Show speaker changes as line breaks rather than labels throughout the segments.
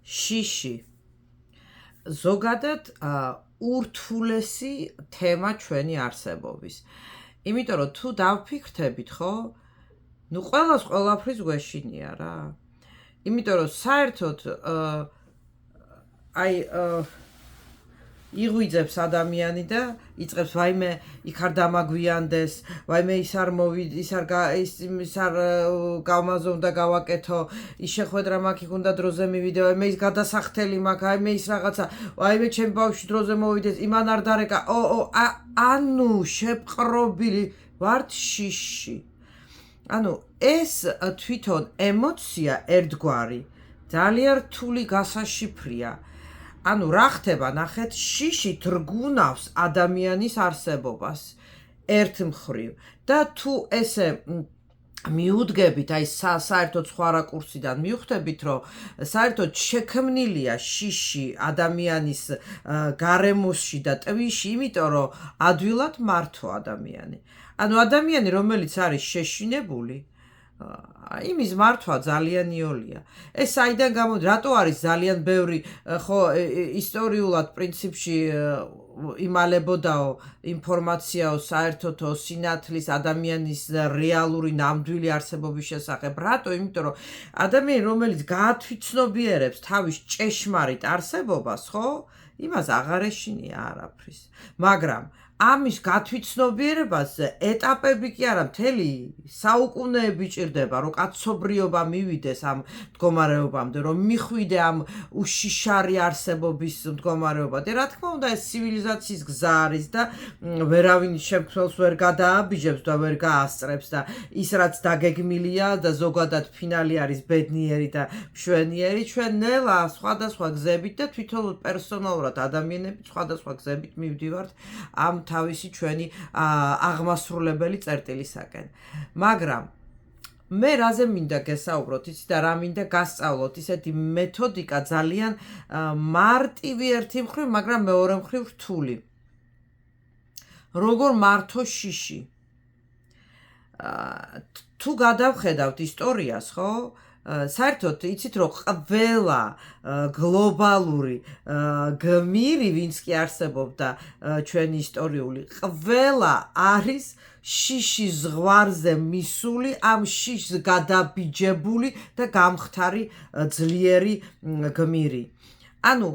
შიში ზოგადად ურთულესი თემა ჩვენი არსებობის. იმიტომ რომ თუ დავფიქრდებით, ხო? ნუ ყველას ყველაფრის გვეშინია რა. იმიტომ რომ საერთოდ იღვიძებს ადამიანი და იწყებს ვაიმე იქ არ დამაგვიანდეს, ვაიმე ის არ გავმაზო უნდა გავაკეთო, ის შეხვედრა მაქვს იქ უნდა დროზე მივიდე, ვაიმე ის გადასახდელი მაქვს, ვაიმე ის რაღაცა, ვაიმე ჩემი ბავშვი დროზე მოვიდეს, იმან არ დარეკა, ანუ შეპყრობილი ვართ შიში. ანუ ეს თვითონ ემოცია ერთგვარი ძალიან რთული გასაშიფრია. ანუ რა ხდება, ნახეთ, შიში თრგუნავს ადამიანის არსებობას ერთ მხრივ და თუ ესე მიუდგებით, აი საერთოდ სხვა რაკურსიდან მივხვდებით, რომ საერთოდ შექმნილია შიში ადამიანის გარემოში და ტვიში, იმიტომ რომ ადვილად მართო ადამიანი. ანუ ადამიანი, რომელიც არის შეშინებული, იმის მართვა ძალიან იოლია. ეს საიდან გამოდის, რატო არის ძალიან ბევრი, ხო, ისტორიულად პრინციპში იმალებოდაო ინფორმაციაო საერთოდო სინათლის ადამიანის რეალური ნამდვილი არსებობის შესახებ. რატო? იმიტომ რომ ადამიანი, რომელიც გაათვითცნობიერებს თავის ჭეშმარიტ არსებობას, ხო? იმას აღარ ეშინია არაფრის. მაგრამ ამის გათვითცნობიერებას ეტაპები კი არა, მთელი საუკუნეები ჭირდება, რომ კაცობრიობა მივიდეს ამ მდგომარეობამდე, რომ მიხვიდე ამ უშიშარი არსებობის მდგომარეობამდე. რა თქმა უნდა, ეს ცივილიზაციის გზა არის და ვერავინ შემქმნელს ვერ გადააბიჯებს და ვერ გაასწრებს და ის რაც დაგეგმილია და ზოგადად ფინალი არის ბედნიერი და მშვენიერი, ჩვენ ნელა სხვადასხვა გზებით და თვითონ პერსონალურად ადამიანები სხვადასხვა გზებით მივდივართ ამ თავისი ჩვენი აღმასრულებელი წერტილისაკენ. მაგრამ მე რაზე მინდა გესაუბროთ, იცი და რა მინდა გასწავლოთ, ისეთი მეთოდიკა ძალიან მარტივი ერთი მხრივ, მაგრამ მეორე მხრივ რთული. როგორ მართო შიში? თუ გადავხედავთ ისტორიას, ხო? საერთოდ იცით რომ ყველა გლობალური გმირი, ვინც კი არსებობდა ჩვენი ისტორიული, ყველა არის შიშის ზღვარზე მისული, ამ შიშს გადაბიჯებული და გამხდარი ძლიერი გმირი. ანუ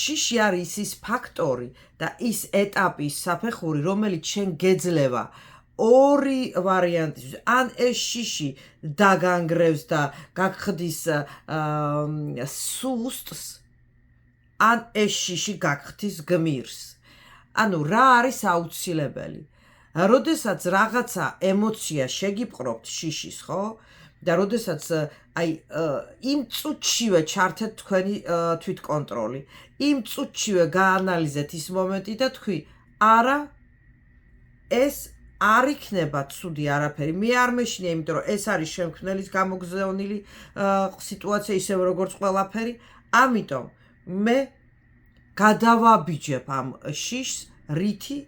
შიში არის ის ფაქტორი და ის ეტაპი, ის საფეხური, რომელიც შენ გეძლევა ორი ვარიანტის, ან ეს შიში დაგანგრევს და გაგხდის სუსტს, ან ეს შიში გაგხდის გმირს. ანუ რა არის აუცილებელი? როდესაც რაღაცა ემოცია შეგიპყრობთ შიშის, ხო? და როდესაც იმ წუთშივე ჩართეთ თქვენი თვითკონტროლი, იმ წუთშივე გაანალიზეთ ის მომენტი და თქვი, არა, ეს არ იქნება ცუდი არაფერი. მე არ მეშინია, იმიტომ რომ ეს არის შემქმნელის გამოგზავნილი სიტუაცია, ისევ როგორც ყველაფერი. ამიტომ მე გადავაბიჯებ ამ შიშს რითი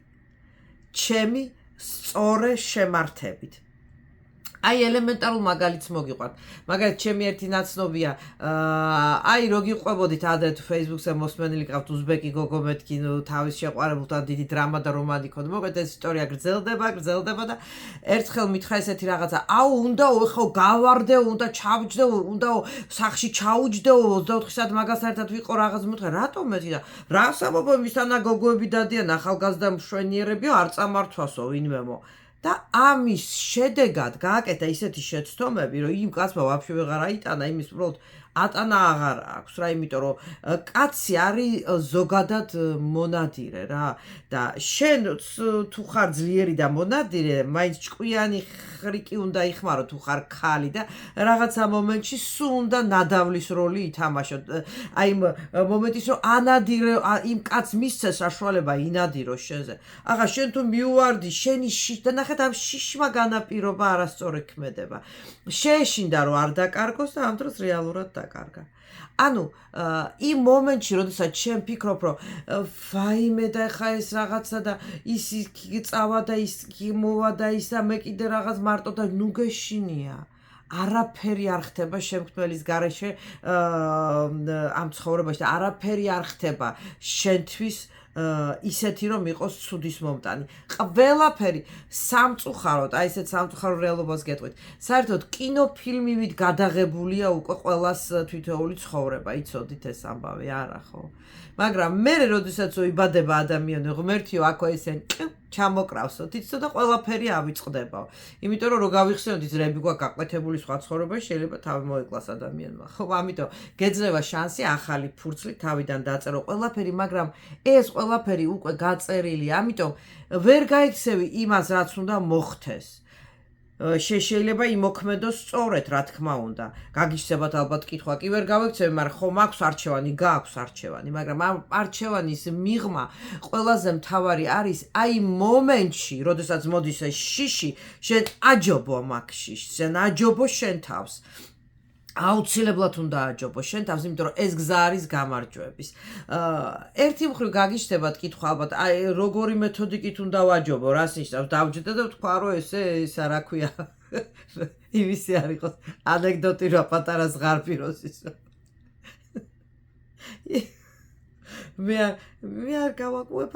ჩემი სწორე შემართებით. აი ელემენტარულ მაგალითს მოგიყვანთ. მაგალითად, ჩემი ერთი ნაცნობია, აი რო გიყვებოდით ადრე თუ Facebook-ზე მოსმენილი ყავთ უზბეკი გოგო მეთქი, თავის შეყვარებულთან დიდი დრამა და რომანი ქონდა. მოკლედ ეს ისტორია გრძელდება და ერთხელ მითხრა ესეთი რაღაცა, უნდაო ეხლა გავარდეო, უნდა ჩავჯდეო, უნდაო სახში ჩაუჯდეო, 24 საათ მაგას ერთად ვიყო რაღაც მეთქა, რატომ მეთქი და რა საბაბო მისთანა გოგოები დადიან ახალგაზრდა მშვენიერებიო, არ წამართვასო ვინმემო. და ამის შედეგად გააკეთა ისეთი შეცდომები, რომ იმ კაცმა ვაფშე ვეღარ აიტანა, იმის უბრალოდ ატანა აღარ აქვს რა, იმიტომ რომ კაცი არის ზოგადად მონადირე რა და შენ თუ ხარ ძლიერი და მონადირე, მაინც ჭკვიანი ხრიკი უნდა იხმარო თუ ხარ ქალი და რაღაცა მომენტში სულ უნდა ნადავლის როლი ითამაშოთ. აი იმ მომენტის რომ ანადირე, იმ კაცს მისცეს საშუალება ინადიროს შენზე. ახლა შენ თუ მიუვარდი შენი შიში და ნახეთ ამ შიშმა განაპირობა არასწორი ქმედება. შეეშინდა რომ არ დაკარგოს და ამ დროს რეალურად დაკარგა. ანუ იმ მომენტში, როდესაც შენ ფიქრობ, რომ ვაიმე და ეხა ეს რაღაცა და ის წავა და ის მოვა და ისა მე კიდე რაღაც მარტო და ნუ გეშინია. არაფერი არ ხდება შემქმნელის გარეშე ამ ცხოვრებაში და არაფერი არ ხდება შენთვის ისეთი რომ იყოს ცუდის მომტანი. ყველაფერი სამწუხაროდ, აი ესეთ სამწუხარო რეალობას გეტყვით. საერთოდ კინოფილმივით გადაღებულია უკვე ყველას თითოეული ცხოვრება, იცოდით ეს ამბავი, არა ხო? მაგრამ მე როდესაც იბადება ადამიანი ღმერთიო აქ ესენ ჩამოკრავსოთ, იცოდა ყველაფერი ავიწყდებაო. იმიტომ რომ რო გავიხსენოთ ძრები გვაქვს გაკვეთებული სხვა ცხოვრებაში შეიძლება თავი მოეკლას ადამიანმა. ხო, ამიტომ გეძლევა შანსი ახალი ფურცლი თავიდან დაწერო ყველაფერი, მაგრამ ეს ყველაფერი უკვე გაწერილია, ამიტომ ვერ გაიქცევი იმას, რაც უნდა მოხდეს. შეიძლება იმოქმედოს სწორედ, რა თქმა უნდა. გაგიჩნდებათ ალბათ კითხვა, კი ვერ გავექცევი, მაგრამ ხომ აქვს არჩევანი, გააქვს არჩევანი, მაგრამ ამ არჩევანის მიღმა ყველაზე მთავარი არის აი მომენტში, როდესაც მოდის ეს შიში, შენ აჯობო მაგ შიშს, შენ აჯობო შენ თავს. აუცილებლად უნდა აჯობო შენ თავს, იმიტომ რომ ეს გზა არის გამარჯვების. ერთი მხრივ გაგიჩნდებათ კითხვა ალბათ, აი როგორი მეთოდიკით უნდა ვაჯობო, რას ნიშნავს? დავჯდე და ვთქვა რომ ისა რა ქვია. იმისი არ იყოს ანეკდოტი რა პატარა ზღარბიროს ისო. მე არ გავაკუებ.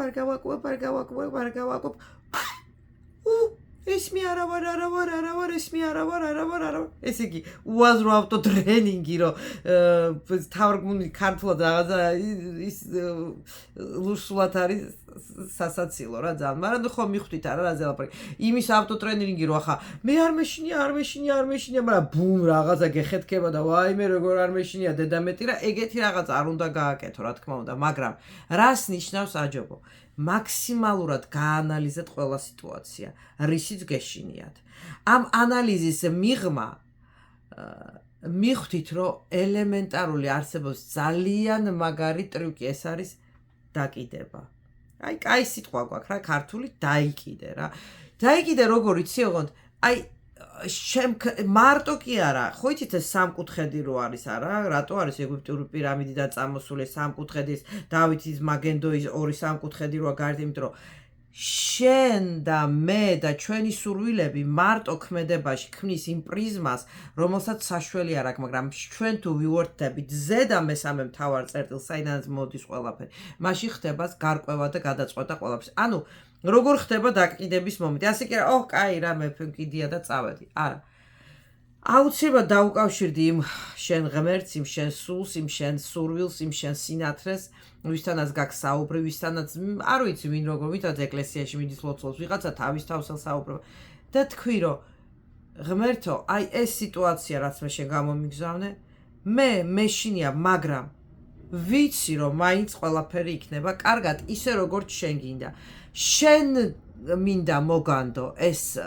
ეს მე არა ვარ, ეს მე არა ვარ. ესე იგი, უაზრო ავტოტრენინგი, რომ თავრგუნი ქართულად რაღაცა ის ლურსულად არის სასაცილო რა ძალიან. მაგრამ ხო მიხვდით არა რა ზელაპარი. იმის ავტოტრენინგი რომ ახლა მე არ მეშინია, მაგრამ ბუმ რაღაცა გეხეთქება და ვაიმე როგორ არ მეშინია დედამეტი რა, ეგეთი რაღაც არ უნდა გააკეთო, რა თქმა უნდა, მაგრამ რას ნიშნავს აჯობო? მაქსიმალურად გაანალიზეთ ყველა სიტუაცია, რისიც გეშინიათ. ამ ანალიზის მიღმა მიხვდით, რომ ელემენტარული არსებობს ძალიან მაგარი ტრიუკი, ეს არის დაკიდება. აი, კაი სიტყვა გვაქვს რა, ქართული დაიკიდე რა. დაიკიდე როგორ იცი ოღონდ, აი მარტო კი არა, ხო იცით ეს სამკუთხედი რო არის არა, რატო არის ეგვიპტური პირამიდიდან წამოსული სამკუთხედის დავითის მაგენდოის ორი სამკუთხედი როა გარეთ, იმიტომ რომ შენ და მე და ჩვენი სურვილები მარტო ქმედებაში ქმნის იმ პრიზმას, რომელსაც საშველი არ აქვს, მაგრამ ჩვენ თუ ვიუერთდებით ზედა მესამე მთავარ წერტილს, საიდანაც მოდის ყველაფერი, მაშინ ხდება გარკვევა და გადაწყვეტა ყველაფერს. ანუ როგორ ხდება დაკიდების მომენტი? ასე კი არა, კაი რა, მე კიდია და წავედი. არა. აუცილებლად დაუკავშირდი იმ შენ ღმერთს, იმ შენ სულს, იმ შენ სურვილს, იმ შენ სინათლეს, ვისთანაც გაქვს საუბრი, ვისთანაც არ ვიცი ვინ როგორ ვითაც ეკლესიაში მიდის ლოცულობს, ვიღაცა თავის თავსა საუბრება და თქვი რომ ღმერთო, აი ეს სიტუაცია რაც მე შენ გამომიგზავნე, მე მეშინია, მაგრამ ვიცი რომ მაინც ყველაფერი იქნება კარგად, ისე როგორც შენ გინდა. შენ მინდა მოგანდო ეს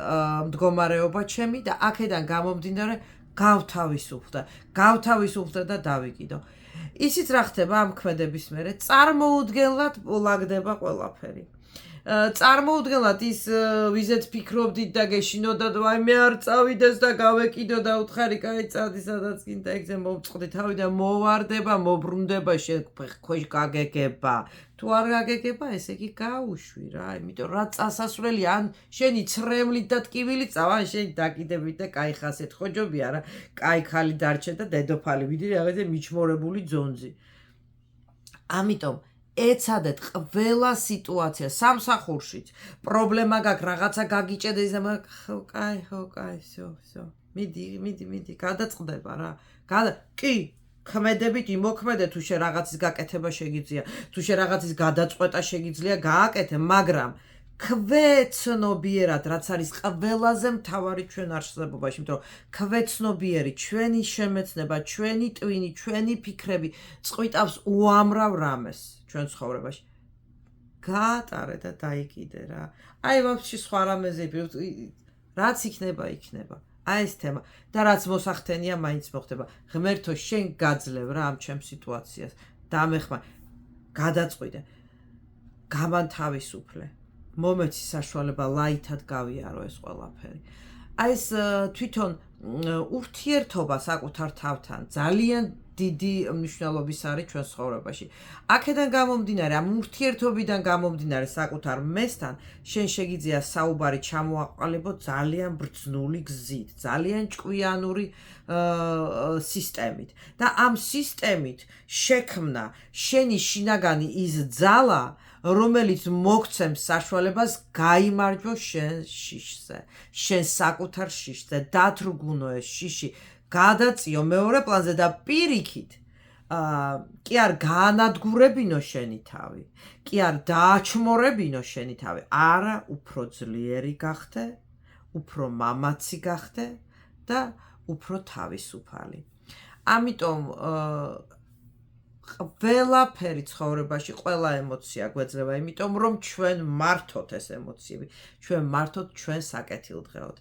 მდგომარეობა ჩემი და აქედან გამომდინარე გავთავისუფლდა და დავიკიდო. ისიც რა ხდება ამ ქმედების მერე, წარმოუდგენლად ლაგდება ყველაფერი. წარმოუდგენლად ის ვიზეთ ფიქრობდით და გეშინოდათ, ვაი მე არ წავიდეს და გავეკიდო და უთხარი კაი წადი სადაც გინდა ეგზე მომწყდი თავიდან მოვარდება, მობრუნდება ქვეშ გაგეგება. თუ არ გაგეგება, ესე იგი გაუშვი რა, იმიტომ რა წასასვლელი ან შენი ცრემლით და ტკივილით წავა, ან შენი დაკიდებით და კაი ხასეთ ხოჯობია რა, კაი ხალი დარჩე და დედოფალი ვიდრე რაღაცე მიჩმორებული ძონძი. ამიტომ ეცადეთ ყველა სიტუაცია სამსახურშიც პრობლემა გაქვს რაღაცა გაგიჭედა ის ხო კაი всё მიდი გადაწყდება რა კი ქმედებით იმოქმედე თუ შე რაღაცის გაკეთება შეგიძლია თუ შე რაღაცის გადაწყვეტა შეგიძლია გააკეთე მაგრამ ქვეცნობიერად რაც არის ყველაზე მთავარი ჩვენ არსებობაში იმიტომ რომ ქვეცნობიერი ჩვენი შემეცნება ჩვენი ტვინი ჩვენი ფიქრები წყვიტავს უამრავ რამეს ჩვენ ცხოვრებაში გაატარე და დაიკიდე რა აი ვაფშე სხვა რამეზე რაც იქნება აი ეს თემა და რაც მოსახდენია მაინც მოხდება ღმერთო შენ გაძლევ რა ამ ჩემ სიტუაციას დამეხმარ გადაწყვიტე გამანთავისუფლე მომეცი საშუალება ლაითად გავიარო ეს ყველაფერი აი ეს თვითონ ურთიერთობა საკუთარ თავთან ძალიან დიდი მნიშვნელობის არის ჩვენ ცხოვრებაში. აქედან გამომდინარე, ამ ურთიერთობიდან გამომდინარე საკუთარ მესთან, შენ შეგიძლია საუბარი ჩამოაყალიბო ძალიან ბრძნული გზით, ძალიან ჭკვიანური სისტემით. და ამ სისტემით შექმნა შენი შინაგანი ის ძალა, რომელიც მოგცემს საშუალებას გაიმარჯვო შენ შიშზე, შენ საკუთარ შიშზე, დათრგუნო ეს შიში, გადაწიო მეორე პლანზე და პირიქით კი არ გაანადგურებინო შენი თავი, კი არ დააჩმორებინო შენი თავი, არა უფრო ძლიერი გახდე, უფრო მამაცი გახდე და უფრო თავისუფალი. ამიტომ ყველაფერი ცხოვრებაში, ყველა ემოცია გვეძლევა, იმიტომ რომ ჩვენ მართოთ ეს ემოციები, ჩვენ მართოთ ჩვენ საკეთილდღეოდ.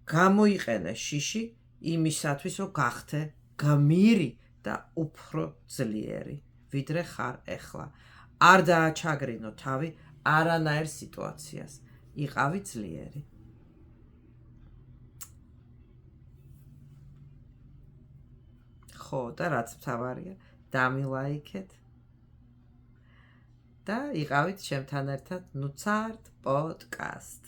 გამოიყენე შიში იმისათვის, რომ გახდე გმირი და უფრო ძლიერი, ვიდრე ხარ ეხლა. არ დააჩაგრინო თავი არანაირ სიტუაციას. იყავი ძლიერი. ხო, და რაც მთავარია, დამილაიქეთ და იყავით ჩემთან ერთად ნუცარტ პოდკასტ.